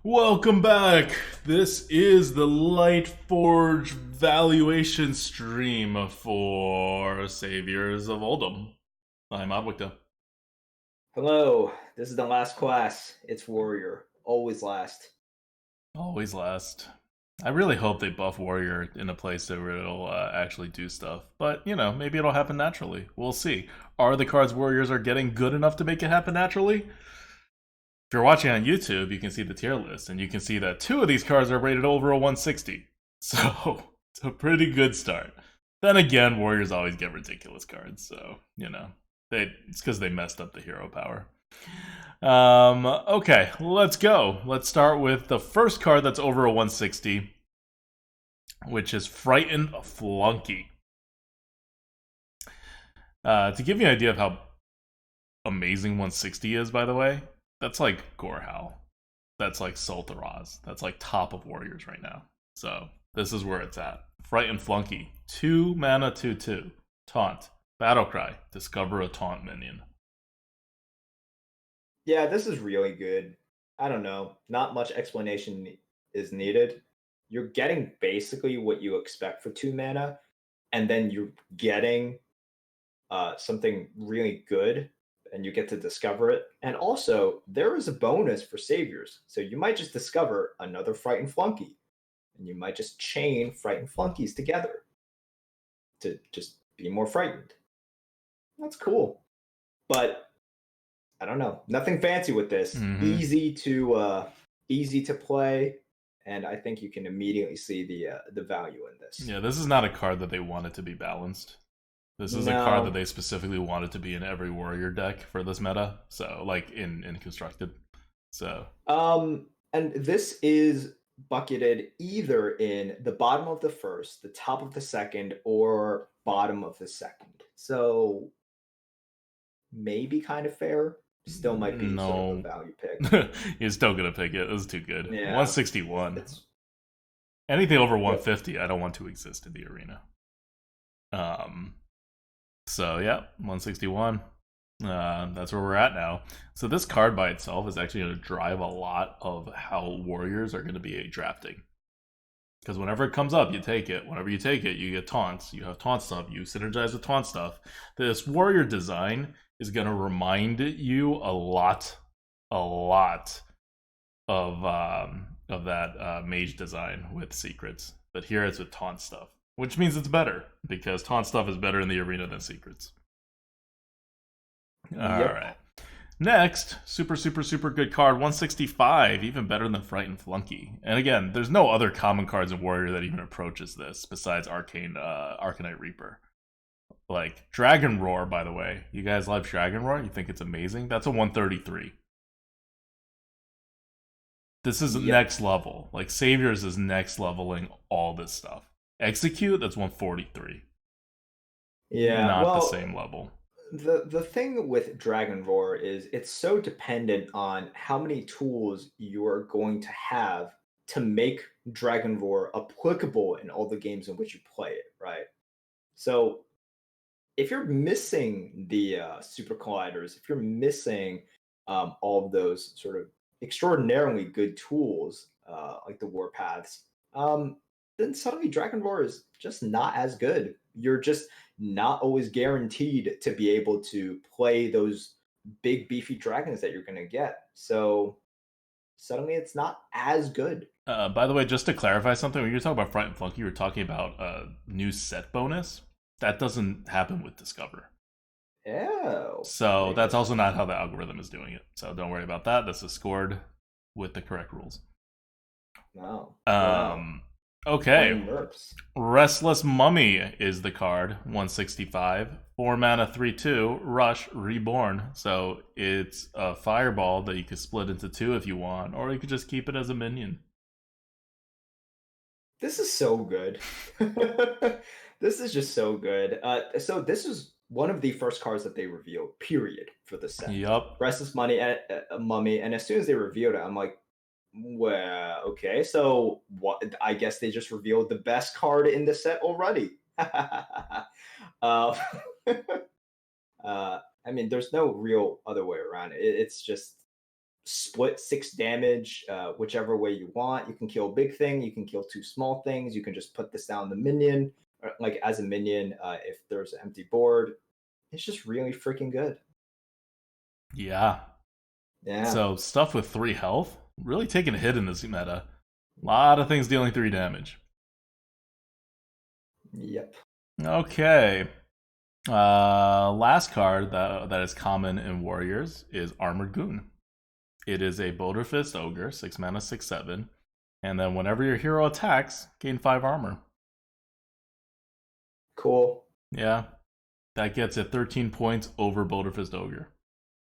Welcome back. This is the Lightforge valuation stream for Saviors of Uldum. I'm Adwicta. Hello, this is the last class. It's Warrior. Always last. Always last. I really hope they buff Warrior in a place where it'll actually do stuff. But, maybe it'll happen naturally. We'll see. Are the cards Warriors are getting good enough to make it happen naturally? If you're watching on YouTube, you can see the tier list, and you can see that two of these cards are rated over a 160. So, it's a pretty good start. Then again, Warriors always get ridiculous cards, so, it's because they messed up the hero power. Okay, let's go. Let's start with the first card that's over a 160, which is Frightened Flunky. To give you an idea of how amazing 160 is, by the way, that's like Gorehowl. That's like Sultaraz. That's like top of Warriors right now. So this is where it's at. Frightened Flunky. 2 mana 2/2. Taunt. Battlecry. Discover a taunt minion. Yeah, this is really good. I don't know. Not much explanation is needed. You're getting basically what you expect for 2 mana, and then you're getting something really good, and you get to discover it. And also, there is a bonus for saviors. So you might just discover another Frightened Flunky, and you might just chain Frightened Flunkies together to just be more frightened. That's cool. But I don't know. Nothing fancy with this. Easy to play, and I think you can immediately see the value in this. Yeah, this is not a card that they wanted to be balanced. This is a card that No. they specifically wanted to be in every warrior deck for this meta. So, like in constructed. So, And this is bucketed either in the bottom of the first, the top of the second, or bottom of the second. So maybe kind of fair. Still might be sort of a no. value pick. You're still gonna pick it. This is too good. Yeah. 161. It's Anything over yep. 150, I don't want to exist in the arena. So yeah, 161. That's where we're at now. So this card by itself is actually going to drive a lot of how warriors are going to be drafting. Because whenever it comes up, you take it. Whenever you take it, you get taunts. You have taunt stuff. You synergize with taunt stuff. This warrior design is going to remind you a lot of that mage design with secrets. But here it's with taunt stuff, which means it's better because taunt stuff is better in the arena than secrets. All Yep. right. Next, super good card, 165, even better than Frightened Flunky. And again, there's no other common cards in Warrior that even approaches this besides Arcanite Reaper. Like Dragon Roar, by the way. You guys love Dragon Roar? You think it's amazing? That's a 133. This is Yep. next level. Like Saviors is next leveling all this stuff. Execute, that's 143. Yeah. Not the Well, same level. the thing with Dragon Roar is it's so dependent on how many tools you are going to have to make Dragon Roar applicable in all the games in which you play it, right? So if you're missing the super colliders, if you're missing all of those sort of extraordinarily good tools like the warpaths, then suddenly Dragon Roar is just not as good. You're just not always guaranteed to be able to play those big beefy dragons that you're going to get. So suddenly it's not as good. By the way, just to clarify something, when you're talking about Fright and Flunky, you were talking about a new set bonus. That doesn't happen with Discover. Oh, So that's also interesting. not how the algorithm is doing it. So don't worry about that. This is scored with the correct rules. Wow. Wow. Um, okay. Playing Merps. Restless Mummy is the card, 165. 4 mana, 3/2, Rush, Reborn. So it's a fireball that you could split into two if you want, or you could just keep it as a minion. This is so good. This is just so good. So this is one of the first cards that they revealed, period, for the set. Yup. Restless Money, Mummy, and as soon as they revealed it, I'm like, well, okay, so what? I guess they just revealed the best card in the set already. uh, I mean, there's no real other way around it. It's just split 6 damage, whichever way you want. You can kill a big thing, you can kill 2 small things, you can just put this down the minion, or, like as a minion, if there's an empty board. It's just really freaking good. Yeah. Yeah. So stuff with 3 health really taking a hit in this meta. A lot of things dealing 3 damage. Yep. Okay. Last card that is common in Warriors is Armored Goon. It is a Boulder Fist Ogre, 6 mana, 6/7. And then whenever your hero attacks, gain 5 armor. Cool. Yeah. That gets it 13 points over Boulder Fist Ogre,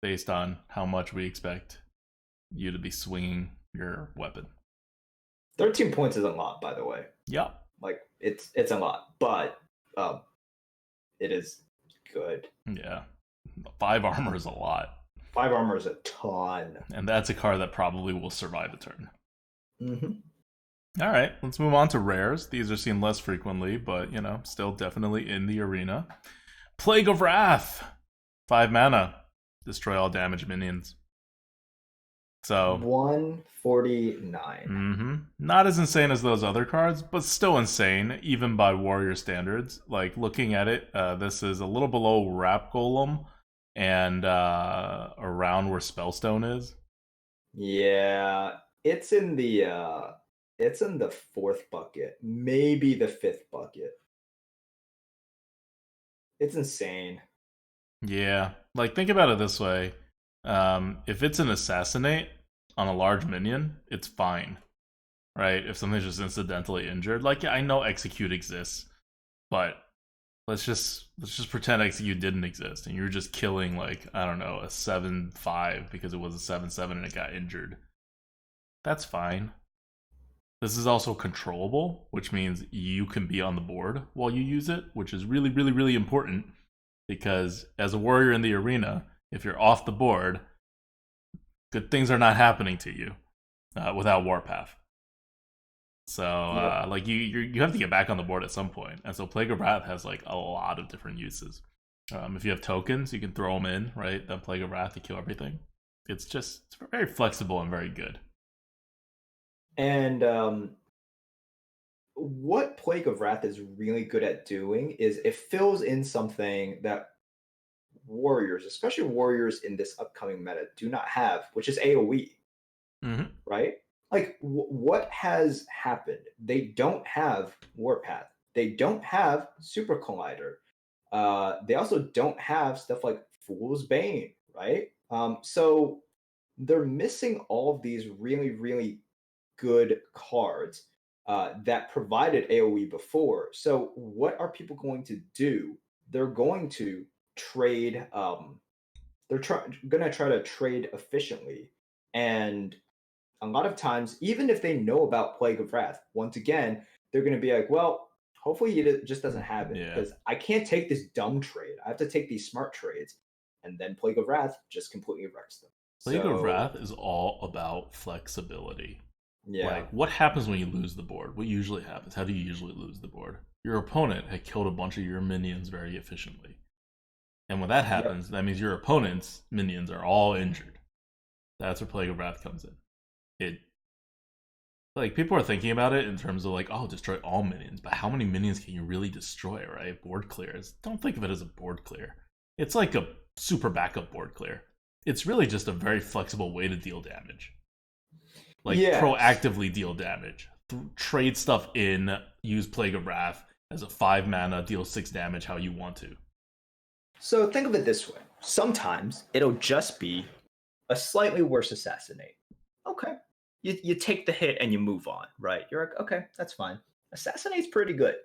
based on how much we expect you to be swinging your weapon. 13 points is a lot, by the way. Yeah. Like it's a lot, but it is good. Yeah. 5 armor is a lot. 5 armor is a ton. And that's a card that probably will survive a turn. Mm-hmm. All right, let's move on to rares. These are seen less frequently, but, still definitely in the arena. Plague of Wrath. 5 mana. Destroy all damaged minions. So 149. Not as insane as those other cards, but still insane, even by Warrior standards. Like, looking at it, this is a little below Rap Golem and around where Spellstone is. Yeah, it's in the 4th bucket, maybe the 5th bucket. It's insane. Yeah, like, think about it this way. If it's an Assassinate on a large minion, it's fine, right? If something's just incidentally injured. Like, yeah, I know Execute exists, but let's just pretend Execute didn't exist, and you're just killing, like, I don't know, a 7/5 because it was a 7/7 and it got injured. That's fine. This is also controllable, which means you can be on the board while you use it, which is really, really, really important, because as a warrior in the arena, if you're off the board, good things are not happening to you without Warpath. So, like, you have to get back on the board at some point. And so Plague of Wrath has, like, a lot of different uses. If you have tokens, you can throw them in, right? Then Plague of Wrath to kill everything. It's very flexible and very good. And what Plague of Wrath is really good at doing is it fills in something that warriors, especially warriors in this upcoming meta, do not have, which is AoE. Right? Like, what has happened? They don't have Warpath. They don't have Super Collider. They also don't have stuff like Fool's Bane, right? So they're missing all of these really, really good cards that provided AoE before. So what are people going to do? They're going to trade. They're going to try to trade efficiently, and a lot of times, even if they know about Plague of Wrath, once again, they're going to be like, well, hopefully he just doesn't have it, because I can't take this dumb trade. I have to take these smart trades. And then Plague of Wrath just completely wrecks them. Plague of Wrath is all about flexibility. Yeah. Like, what happens when you lose the board? What usually happens? How do you usually lose the board? Your opponent had killed a bunch of your minions very efficiently. And when that happens, that means your opponent's minions are all injured. That's where Plague of Wrath comes in. Like, people are thinking about it in terms of, like, oh, destroy all minions, but how many minions can you really destroy, right? Board clears. Don't think of it as a board clear. It's like a super backup board clear. It's really just a very flexible way to deal damage. Like, proactively deal damage. Trade stuff in, use Plague of Wrath as a 5 mana, deal 6 damage how you want to. So think of it this way. Sometimes it'll just be a slightly worse Assassinate. Okay. You take the hit and you move on, right? You're like, okay, that's fine. Assassinate's pretty good.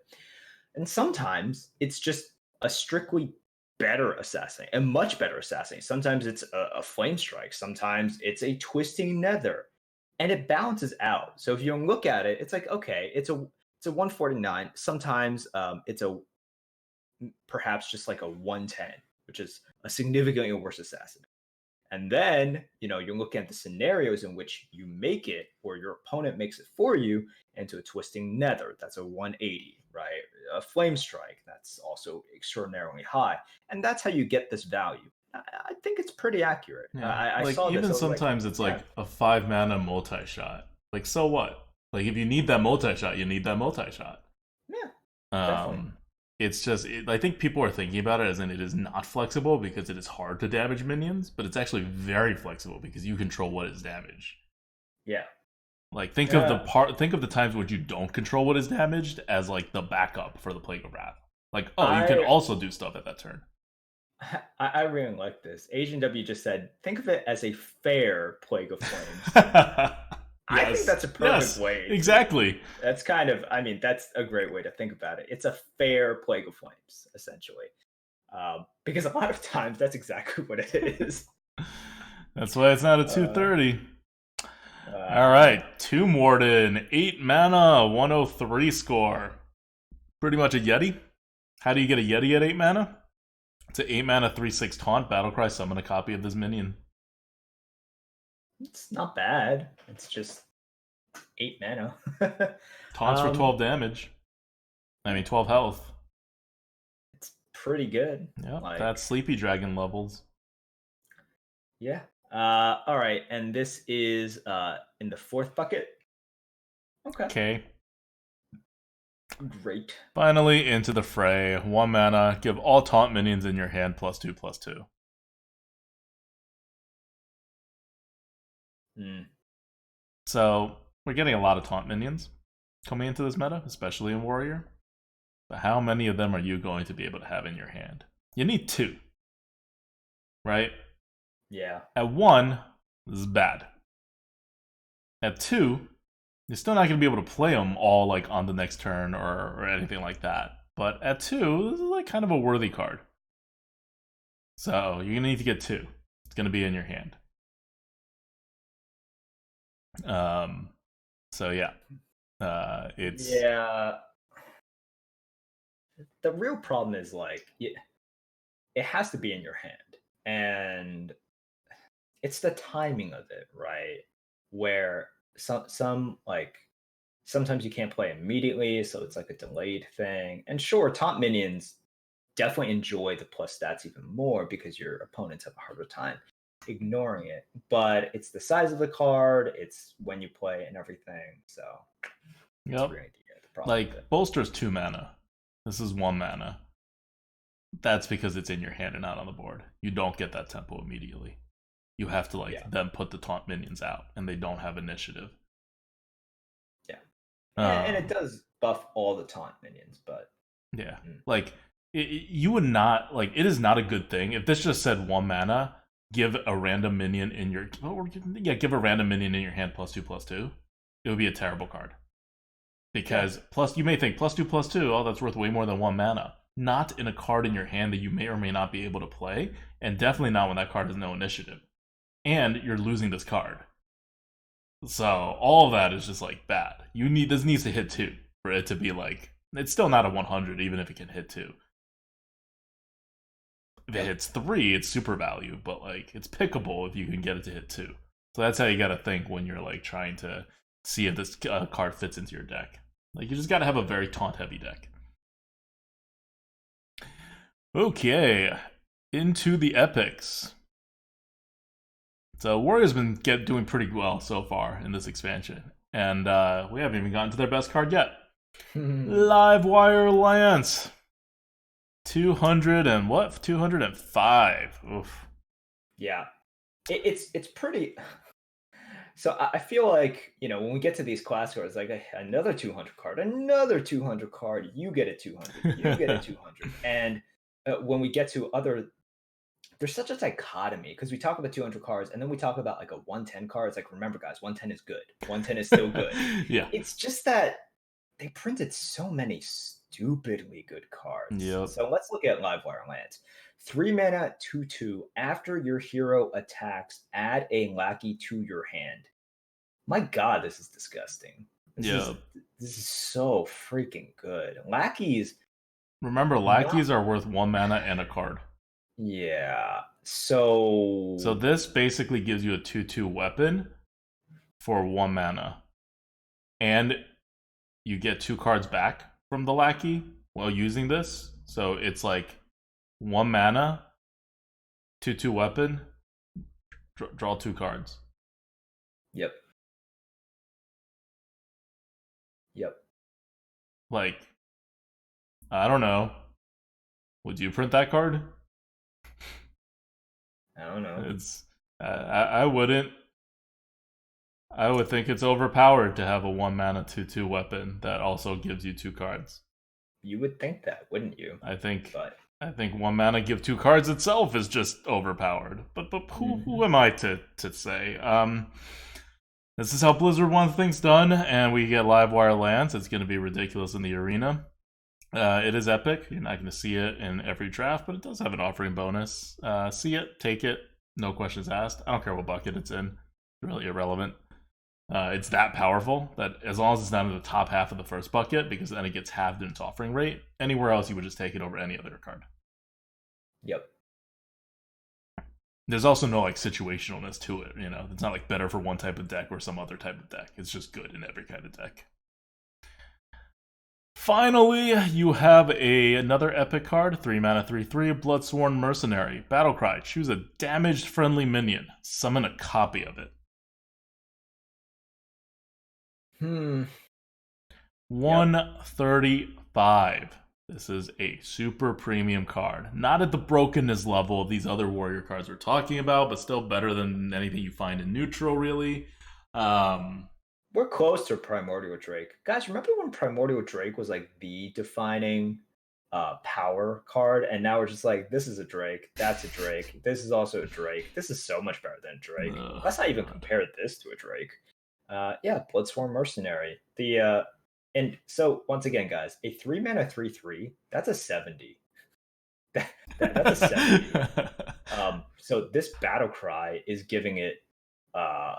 And sometimes it's just a strictly better Assassinate, a much better Assassinate. Sometimes it's a Flame Strike. Sometimes it's a Twisting Nether. And it balances out. So if you look at it, it's like, okay, it's a 149. Sometimes it's a perhaps just like a 110, which is a significantly worse Assassinate. And then, you're looking at the scenarios in which you make it, or your opponent makes it for you, into a Twisting Nether. That's a 180, right? A Flame Strike, that's also extraordinarily high. And that's how you get this value. I think it's pretty accurate. Yeah. I Like saw this. even I was like, sometimes it's yeah, like a 5 mana multi shot. Like so what? Like if you need that multi shot, you need that multi shot. yeah, definitely. Um, it's just I think people are thinking about it as in it is not flexible because it is hard to damage minions, but it's actually very flexible because you control what is damaged. Yeah. Like Yeah. think of the times when you don't control what is damaged as like the backup for the Plague of Wrath. Like, oh, you can I also do stuff at that turn. I really like this. Asian W just said, think of it as a fair Plague of Flames. I think Yes. that's a perfect Yes. way to. Exactly. That's kind of, I mean, that's a great way to think about it. It's a fair Plague of Flames, essentially, because a lot of times that's exactly what it is. That's why it's not a Uh, 230. All uh, right, Tomb Warden, 8 mana, 103 score. Pretty much a Yeti. How do you get a Yeti at 8 mana? It's an 8 mana 3/6 taunt, battlecry, summon a copy of this minion. it's not bad. It's just 8 mana. Taunts for um, 12 damage. I mean, 12 health. it's pretty good. Yep, Like, that's Sleepy Dragon levels. yeah. All right, and this is in the fourth bucket. Okay, Okay. great. Finally, into the fray. 1 mana, give all taunt minions in your hand +2/+2. Mm. So, we're getting a lot of taunt minions coming into this meta, especially in Warrior. But how many of them are you going to be able to have in your hand? You need 2, right? Yeah. At 1, this is bad. At 2, you're still not going to be able to play them all like on the next turn or anything like that. But at 2, this is like kind of a worthy card. So you're going to need to get 2. It's going to be in your hand. Um, so yeah, it's Yeah. The real problem is like it has to be in your hand. And it's the timing of it, right? Where some like sometimes you can't play immediately, so it's like a delayed thing. And sure, top minions definitely enjoy the plus stats even more because your opponents have a harder time ignoring it. But it's the size of the card, it's when you play and everything. So that's yep. really the problem with it. Like bolster's 2 mana. This is 1 mana. That's because it's in your hand and not on the board. You don't get that tempo immediately. You have to like Yeah. then put the taunt minions out, and they don't have initiative. Yeah. And it Um, does buff all the taunt minions, but yeah, mm, like you would not like it is not a good thing if this just said 1 mana. Give a random minion in your give a random minion in your hand +2/+2. It would be a terrible card yeah. because plus you may think +2/+2. Oh, that's worth way more than 1 mana. Not in a card in your hand that you may or may not be able to play, and definitely not when that card has no initiative. And you're losing this card. So all of that is just like bad. This needs to hit 2 for it to be like it's still not a 100 even if it can hit 2. If it Yep. hits 3, it's super value, but like it's pickable if you can get it to hit 2. So that's how you got to think when you're like trying to see if this card fits into your deck. Like you just got to have a very taunt heavy deck. Okay, into the epics. So Warrior's been doing pretty well so far in this expansion, and we haven't even gotten to their best card yet. Livewire Lance, 200 and what? 205. Oof. Yeah. It's pretty. So I feel like when we get to these class cards, like another 200 card, another 200 card, you get a 200, you get a 200, and when we get to other, there's such a dichotomy because we talk about 200 cards and then we talk about like a 110 card. It's like, remember, guys, 110 is good. 110 is still good. Yeah. It's just that they printed so many stupidly good cards. Yep. So let's look at Livewire Lance. 3 mana, 2/2. After your hero attacks, add a lackey to your hand. My God, this is disgusting. Yep. This is so freaking good. Lackeys, Remember, not lackeys are worth 1 mana and a card. yeah. So So this basically gives you a 2/2 weapon for 1 mana. And you get 2 cards back from the lackey while using this. So it's like 1 mana 2/2 weapon. Draw 2 cards. Yep. Yep. Like, I don't know. Would you print that card? I don't know. It's I wouldn't. I would think it's overpowered to have a 1 mana 2/2 weapon that also gives you 2 cards. You would think that, wouldn't you? I think But I think 1 mana give 2 cards itself is just overpowered. But who mhm. am I to say? This is how Blizzard wants things done, and we get live wire lands. It's going to be ridiculous in the arena. It is epic. You're not going to see it in every draft, but it does have an offering bonus. See it, take it, no questions asked. I don't care what bucket it's in. It's really irrelevant. It's that powerful that as long as it's not in the top half of the first bucket, because then it gets halved in its offering rate, anywhere else you would just take it over any other card. Yep. There's also no like situationalness to it, you know. It's not like better for one type of deck or some other type of deck. It's just good in every kind of deck. Finally, you have another epic card, 3 mana 3/3, Bloodsworn Mercenary. Battlecry, choose a damaged friendly minion. Summon a copy of it. Hmm. 135. This is a super premium card. Not at the brokenness level of these other warrior cards we're talking about, but still better than anything you find in neutral, really. We're close to Primordial Drake. Guys, remember when Primordial Drake was like the defining power card? And now we're just like, this is a Drake, that's a Drake, this is also a Drake. This is so much better than Drake. Let's not even compare this to a Drake. Yeah, Bloodsworn Mercenary. And so once again, guys, a 3 mana 3/3, that's a 70. That's a 70. So this battle cry is giving it uh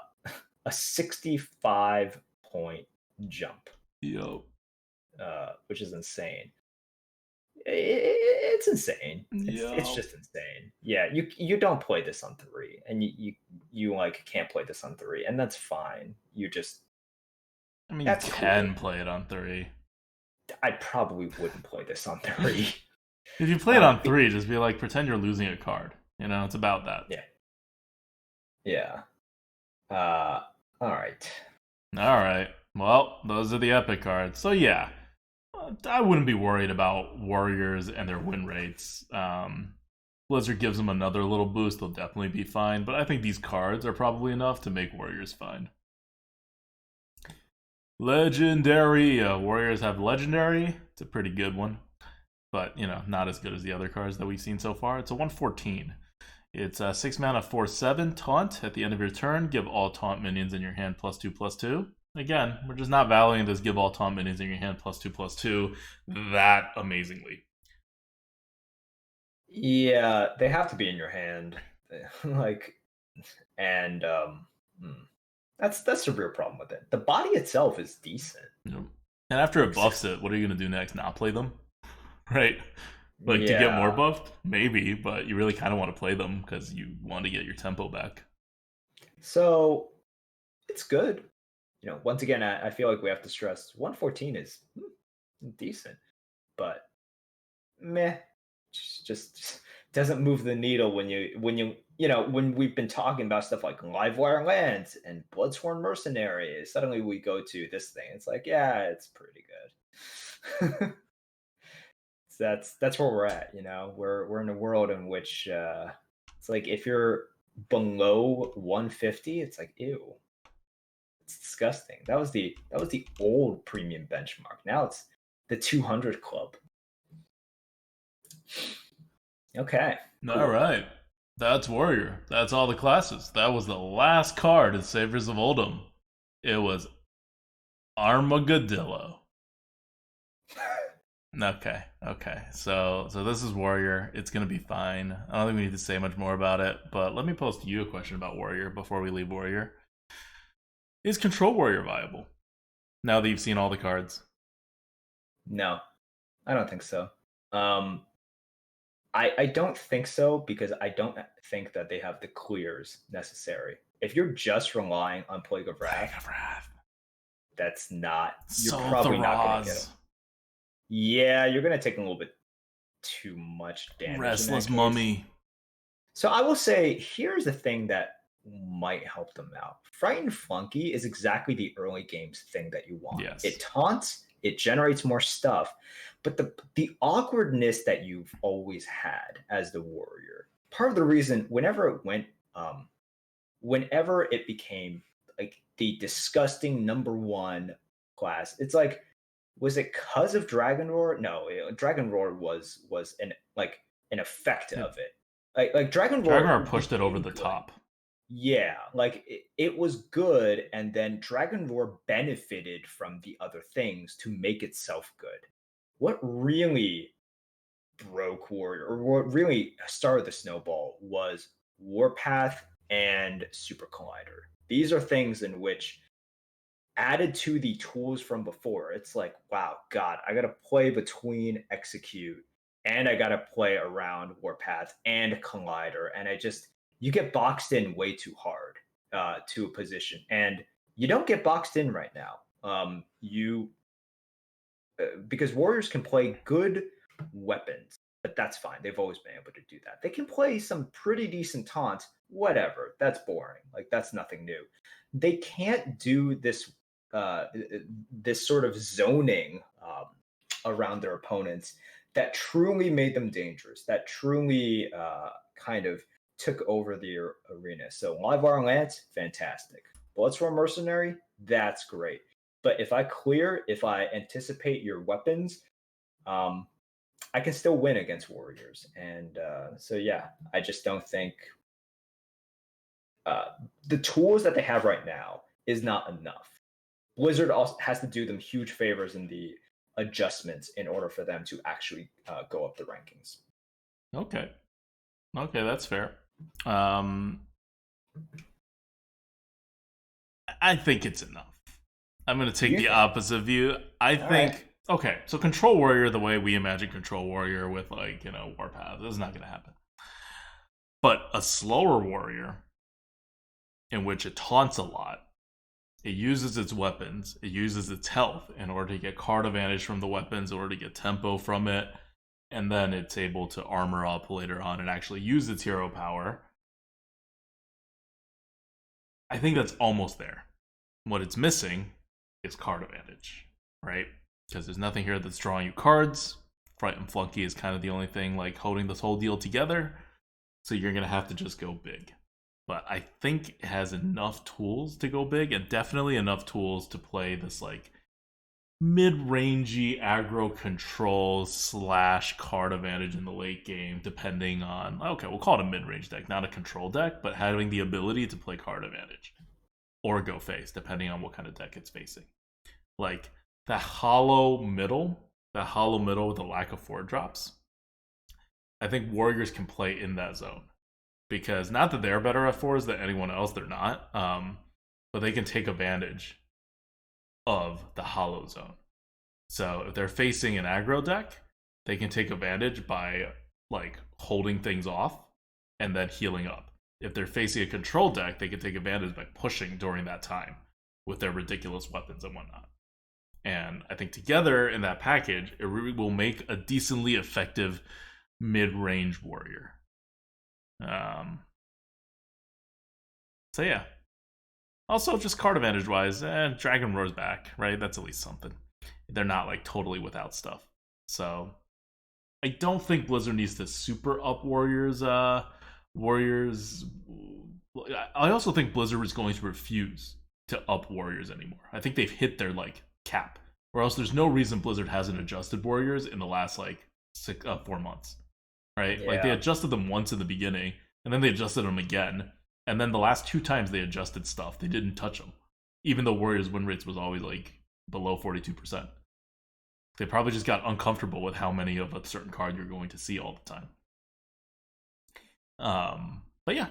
a 65 point jump. Yo. Which is insane. It's insane. It's Yo. just insane. Yeah, you don't play this on 3, and you like can't play this on 3, and that's fine. You just I mean, you that's can cool. play it on 3. I probably wouldn't play this on 3. If you play it on 3, just be like, pretend you're losing a card. You know, it's about that. Yeah. Yeah. All right. Alright. Well, those are the epic cards. So, yeah. I wouldn't be worried about Warriors and their win rates. Blizzard gives them another little boost, they'll definitely be fine. But I think these cards are probably enough to make Warriors fine. Legendary. Warriors have Legendary. It's a pretty good one. But, you know, not as good as the other cards that we've seen so far. It's a 114. It's 6 mana 4/7 taunt. At the end of your turn, give all taunt minions in your hand +2/+2. Again, we're just not valuing this give all taunt minions in your hand +2/+2 that amazingly. Yeah, they have to be in your hand. Like, and that's the real problem with it. The body itself is decent. Yep. And after it buffs it, what are you going to do next? Not play them? Right? Like, to get more Yeah. buffed? Maybe, but you really kind of want to play them because you want to get your tempo back. So it's good. You know, once again, I feel like we have to stress 114 is decent, but meh, just doesn't move the needle when we've been talking about stuff like Livewire Lands and Bloodsworn Mercenary. Suddenly we go to this thing. It's like, yeah, it's pretty good. So that's where we're at. You know, we're in a world in which it's like if you're below 150, it's like ew. It's disgusting. That was the old premium benchmark. Now it's the 200 club. Okay, All cool. right. That's Warrior. That's all the classes. That was the last card in Saviors of Uldum. It was Armagadillo. Okay. So this is Warrior. It's gonna be fine. I don't think we need to say much more about it. But let me pose to you a question about Warrior before we leave Warrior. Is Control Warrior viable? Now that you've seen all the cards. No, I don't think so. I don't think so because I don't think that they have the clears necessary. If you're just relying on Plague of Wrath, that's not. You're probably not going to get Soltharaz. them. Yeah, you're going to take a little bit too much damage in that Restless case. Mummy. So I will say, here's the thing that might help them out. Frightened Flunky is exactly the early games thing that you want. It Yes. taunts, it generates more stuff, but the awkwardness that you've always had as the warrior. Part of the reason, whenever it became like the disgusting number one class, it's like, was it because of Dragon Roar? No, Dragon Roar was an effect Yeah. of it. Like Dragon Roar Dragonheart pushed it over became the good. top. Yeah, like it was good, and then Dragon Roar benefited from the other things to make itself good. What really broke Warrior, or what really started the snowball, was Warpath and Super Collider. These are things in which, added to the tools from before, it's like, wow, God, I gotta play between Execute and I gotta play around Warpath and Collider. And you get boxed in way too hard to a position. And you don't get boxed in right now. Because Warriors can play good weapons, but that's fine. They've always been able to do that. They can play some pretty decent taunts, whatever. That's boring. Like, that's nothing new. They can't do this sort of zoning around their opponents that truly made them dangerous, that truly kind of took over the arena. So Live Wire Lance, fantastic. Bloodstorm Mercenary, that's great. But if I anticipate your weapons, um, I can still win against warriors. And so, yeah, I just don't think uh, the tools that they have right now is not enough. Blizzard also has to do them huge favors in the adjustments in order for them to actually go up the rankings. Okay. Okay, that's fair. Um, I think it's enough. I'm going to take You the think? opposite view. I All right. think, okay, so Control Warrior, the way we imagine Control Warrior with, like, Warpath, this is not going to happen. But a slower Warrior, in which it taunts a lot, it uses its weapons, it uses its health in order to get card advantage from the weapons, in order to get tempo from it, and then it's able to armor up later on and actually use its hero power. I think that's almost there. What it's missing is card advantage, right? Because there's nothing here that's drawing you cards. Fright and Flunky is kind of the only thing like holding this whole deal together. So you're gonna have to just go big. But I think it has enough tools to go big, and definitely enough tools to play this like mid-rangey aggro control / card advantage in the late game, depending on, okay, we'll call it a mid-range deck, not a control deck, but having the ability to play card advantage or go face, depending on what kind of deck it's facing. Like that hollow middle with the lack of 4-drops, I think Warriors can play in that zone. Because not that they're better at 4s than anyone else, they're not. But they can take advantage of the hollow zone. So if they're facing an aggro deck, they can take advantage by like holding things off and then healing up. If they're facing a control deck, they can take advantage by pushing during that time with their ridiculous weapons and whatnot. And I think together in that package, it really will make a decently effective mid-range warrior. So yeah. Also, just card advantage wise, Dragon Roar's back, right? That's at least something. They're not like totally without stuff. So I don't think Blizzard needs to super up Warriors. Warriors. I also think Blizzard is going to refuse to up Warriors anymore. I think they've hit their like cap, or else there's no reason Blizzard hasn't adjusted Warriors in the last like 4 months, right? Like they Yeah. adjusted them once in the beginning, and then they adjusted them again, and then the last 2 times they adjusted stuff, they didn't touch them, even though Warriors win rates was always like below 42%. They probably just got uncomfortable with how many of a certain card you're going to see all the time. But yeah,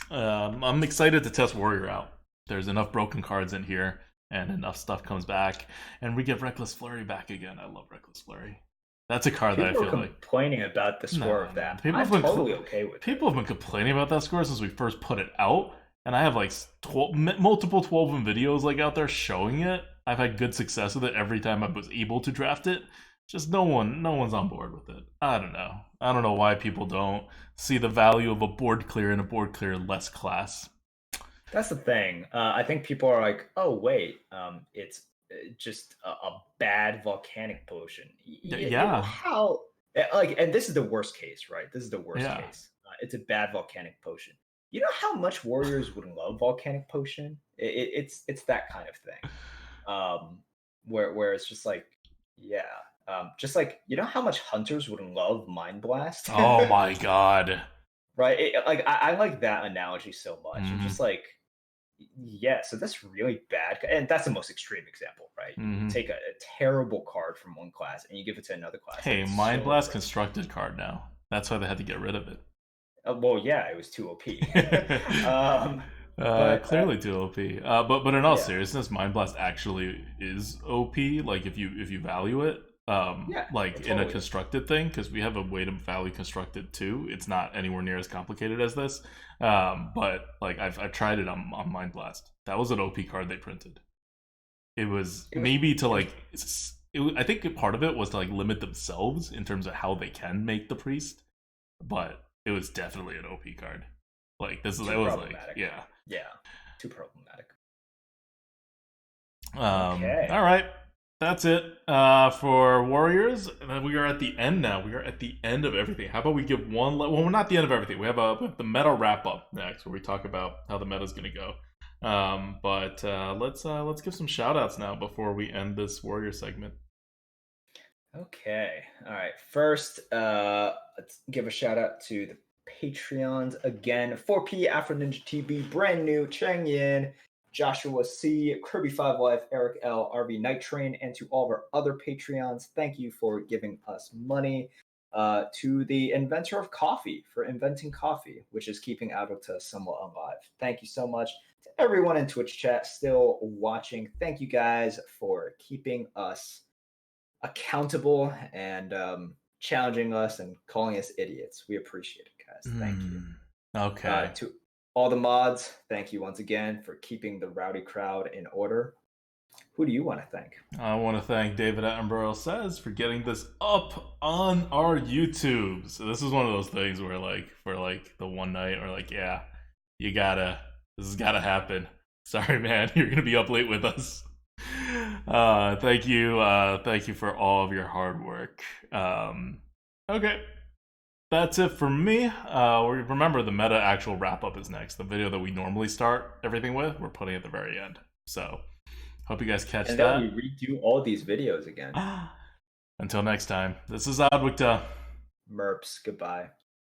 I'm excited to test Warrior out. There's enough broken cards in here, and enough stuff comes back, and we get Reckless Flurry back again. I love Reckless Flurry. That's a card that I People are feel like complaining about the score no, of man. that. I'm totally okay with it. People have been complaining about that score since we first put it out, and I have like multiple 12 videos like out there showing it. I've had good success with it every time I was able to draft it. just no one's on board with it. I don't know. I don't know why people don't see the value of a board clear and a board clear less class. That's the thing. I think people are like, oh wait, it's just a bad volcanic potion. You know Yeah, how like, and this is the worst case, right? This is the worst yeah. case. It's a bad volcanic potion. You know how much warriors would love volcanic potion? It's that kind of thing. Where it's just like, yeah, just like you know how much hunters would love mind blast, Oh my god. right? Like I like that analogy so much. I'm Hmm. just like, yeah, so that's really bad, and that's the most extreme example, right? You Hmm. take a terrible card from one class and you give it to another class, and Hey, it's Mind so Blast great. constructed card now. That's why they had to get rid of it. Well, yeah, it was too OP. um, but Clearly too OP. But in all yeah, seriousness, Mind Blast actually is OP. Like if you value it, yeah, like it in a totally is. constructed thing, because we have a way to value constructed too. It's not anywhere near as complicated as this. But like I've tried it on Mind Blast. That was an OP card they printed. It was It was. maybe to It was. like. I think part of it was to like limit themselves in terms of how they can make the priest, but it was definitely an OP card. Like this is Too that was like problematic. yeah. Yeah, too problematic. All Okay. right, that's it for Warriors. And then we are at the end now. We are at the end of everything. How about we give one? Well, we're not the end of everything. We have the meta wrap up next, where we talk about how the meta is going to go. But let's give some shout outs now before we end this Warrior segment. Okay. All right. First, let's give a shout out to the Patreons again. 4P Afro Ninja TV, brand new, Chang Yin, Joshua C, Kirby Five Life, Eric L, RV Night Train, and to all of our other Patreons, thank you for giving us money. To the inventor of coffee for inventing coffee, which is keeping Avatar somewhat alive. Thank you so much to everyone in Twitch chat still watching. Thank you guys for keeping us accountable and challenging us and calling us idiots. We appreciate it, guys. Thank you. Okay. To all the mods, thank you once again for keeping the rowdy crowd in order. Who do you want to thank? I want to thank David Attenborough Says for getting this up on our YouTube. So this is one of those things where like for like the one night or like yeah, you gotta this has gotta happen. Sorry man, you're gonna be up late with us. Thank you for all of your hard work. Okay, that's it for me. Remember the meta actual wrap up is next. The video that we normally start everything with, we're putting at the very end. So hope you guys catch And then we that. redo all these videos again. Until next time, this is Adwicta. Merps, goodbye.